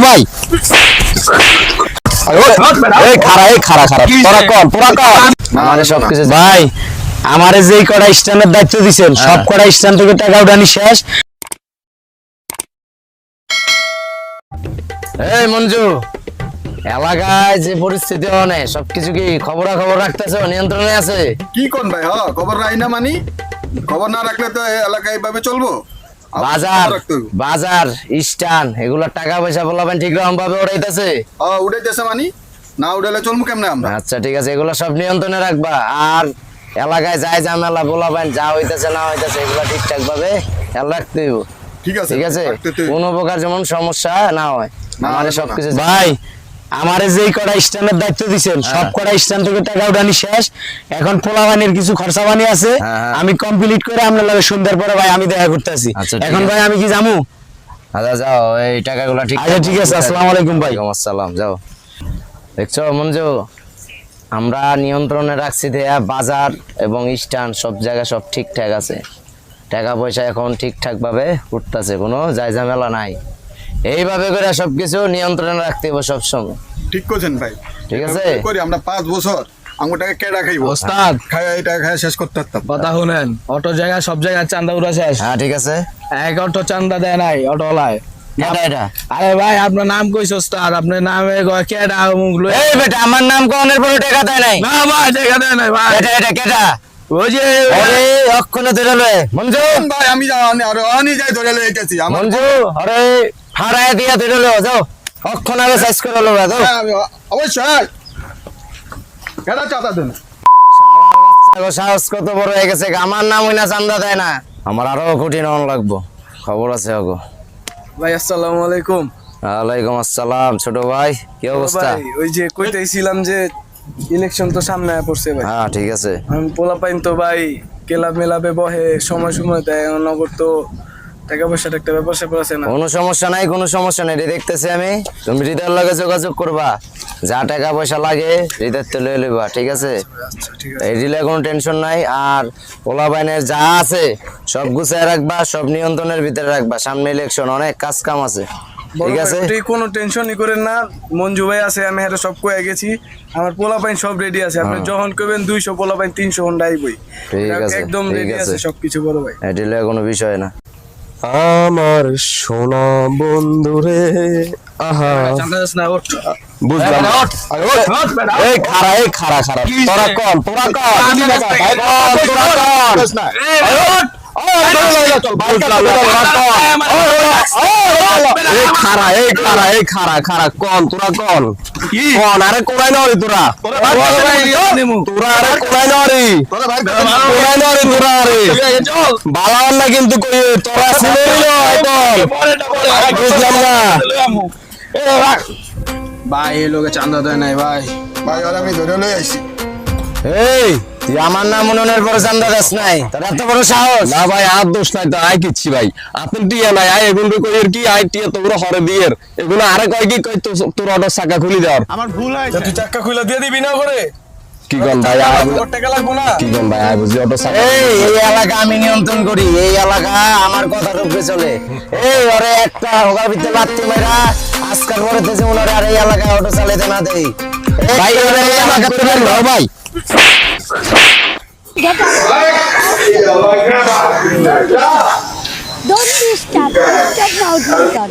ভাই এই খারা তোরা কোন পুরা কোন আমারে সবকিছু ভাই আমারে যেই কড়া স্ট্যান্ডের দায়িত্ব দিবেন সব কড়া স্ট্যান্ড থেকে টাকা উঠানি শেষ। এই মঞ্জু, এলাকায় যে পরিস্থিতি অনেক সবকিছু কি খবর রাখতেছো, নিয়ন্ত্রণে আছে? কি কোন ভাই? খবর রাই না মানি, খবর না রাখলে তো এলাকায় এইভাবে চলবো। বাজার স্ট্যান্ড এগুলোর টাকা পয়সা বলবেন ঠিক রকম ভাবে উড়াইতেছে? উড়াইতেছে মানি, না উড়াইলে চলবো কেমনে আমরা? আচ্ছা ঠিক আছে, এগুলো সব নিয়ন্ত্রণে রাখবা। আর এলাকায় যাই ঝামেলা বলবেন যা হইতেছে না হইতেছে এগুলো ঠিকঠাক ভাবে খেয়াল রাখতে হইব। ঠিক আছে কোনো প্রকার যেমন সমস্যা না হয়। আমারে সবকিছু ভাই আমারে যেই কড়া স্ট্যান্ডের দায়িত্ব দিবেন সব কড়া স্ট্যান্ড থেকে টাকা উঠানি শেষ। এখন পোলাবানির কিছু খরচা পানি আছে আমি কমপ্লিট করে আপনার লগে সন্ধ্যার পরে ভাই আমি দেখা করতে আসি। এখন ভাই আমি কি যামু? আচ্ছা যাও, এই টাকাগুলো ঠিক আচ্ছা ঠিক আছে, আসসালামু আলাইকুম ভাই। আসসালাম, যাও। দেখছো মঞ্জু, আমরা নিয়ন্ত্রণে রাখছি দেয়া বাজার এবং স্ট্যান্ড সব জায়গা সব ঠিকঠাক আছে, টাকা পয়সা এখন ঠিকঠাক ভাবে উঠতেছে, কোনো যাই ঝামেলা নাই। এইভাবে করে সবকিছু নিয়ন্ত্রণে রাখতে হবে সবসময়। ঠিক করছেন ভাই, ঠিক আছে করি আমরা 5 বছর আঙ্গুটাকে কেডা খাইবো ওস্তাদ খাই, এই টাকা খাই শেষ করতে পারতাম। কথা শুনেন, অটো জায়গায় সব জায়গায় চান্দা উড়া শেষ। হ্যাঁ ঠিক আছে। এক অটো চান্দা দেয় নাই অটোলায়। এটা আরে ভাই আপনার নাম কইছ ওস্তাদ, আপনার নামে কেডা মুগলো? এই বেটা আমার নাম কোনের পরে টাকা দেয় নাই? না ভাই টাকা দেয় নাই ভাই। এটা কেটা? ওই যে আরে অক্ষণে ধরে লয় মঞ্জু, ভাই আমি জানি আর আমি যাই ধরে লয়ে গেছি আমার। মঞ্জু আরে ফাড়ায় দিয়া ধরে লয়, যাও অক্ষণ আগে সাইজ করে লও, যাও। অবশ্যই কেডা চাতা দেন? সাহস কত বড় হয়ে গেছে, আমার নাম হইনা চান্দা দেয় না। আমার আরো কঠিন হন লাগবো, খবর আছে আগো। ভাই আসসালামু আলাইকুম। ওয়ালাইকুম আসসালাম ছোট ভাই, কি অবস্থা? ভাই ওই যে কইতেছিলাম যে ইলেকশন তো সামনে পড়ছে ভাই। হ্যাঁ ঠিক আছে। আমি পোলা পাইন তো ভাই ক্লাব মেলাবে বহে, সময় দেয়, নগদ তো টাকা পয়সার একটা ব্যাপার স্যাপার আছে না। কোনো সমস্যা নাই, কোনো সমস্যা নাই, এটা দেখতেছি আমি। তুমি হৃদয়ের লগে যোগাযোগ করবা, যা টাকা পয়সা লাগে হৃদয়ের তো লয়ে লইবা, ঠিক আছে? আচ্ছা ঠিক আছে। এই দিলে কোনো টেনশন নাই। আর পোলা বাইনের যা আছে সব গুছায় রাখবা, সব নিয়ন্ত্রণের ভিতরে রাখবা, সামনে ইলেকশন অনেক কাজ কাম আছে, ঠিক আছে? ঠিক কোনো টেনশনই করেন না, মঞ্জু ভাই আছে, আমি এটা সব কয়ে গেছি। আমার পোলা পাইন সব রেডি আছে, আপনি যখন কইবেন 200 পোলা পাইন 300 ঘন্টা আইবই। ঠিক আছে, একদম ঠিক রেডি আছে। আছে সবকিছু বড় ভাই। এই দিলে কোনো বিষয় না। আমার সোনা বন্ধুরে আহা চান্দা দাস না ওঠ। বুঝলাম। এই খারা তোরা কোন পুরা কোন এই খারা কোন তোরা কোন কোন আরে কোরাই নরি তোরা তোরা আরে কোরাই নরি তোরা আরে বালাওয়ান না কিন্তু কই তোরা শুনে নিল বুঝলাম না ভাই এই লোকে চান্দা দেয় নাই ভাই। ভাই আর আমি ধরে লয়ে আইছি। এই তুই আমার নাম মননের পরে চান্দা দাস নাই, তোর এত বড় সাহস? না ভাই আর দোষ নাই তো আই কিচ্ছি ভাই আপনি টিয়া নাই আই এগুলো কইর কি আই টিয়া তো পুরো হরে দিয়ের এগুলো আরে কয় কি কই তোর অটো চাকা খুলি দেওয়ার আমার ভুল হয়েছে, তুই চাক্কা খুলে দিয়ে দিবি না করে? কি কোন ভাই টাকা লাগবো না? কি কোন ভাই আই বুঝি অটো চাকা এই এলাকা আমি নিয়ন্ত্রণ করি, এই এলাকা আমার কথা রূপে চলে। এই ওরে একটা হোগার ভিতরে লাত্তি মাইরা আজকাল পরে তেছে ওনারে আর এই এলাকায় অটো চালাইতে না দেই। ভাই ওরে এই এলাকা তো ভাই ভাই Don't be stop. Stop now, Sultan.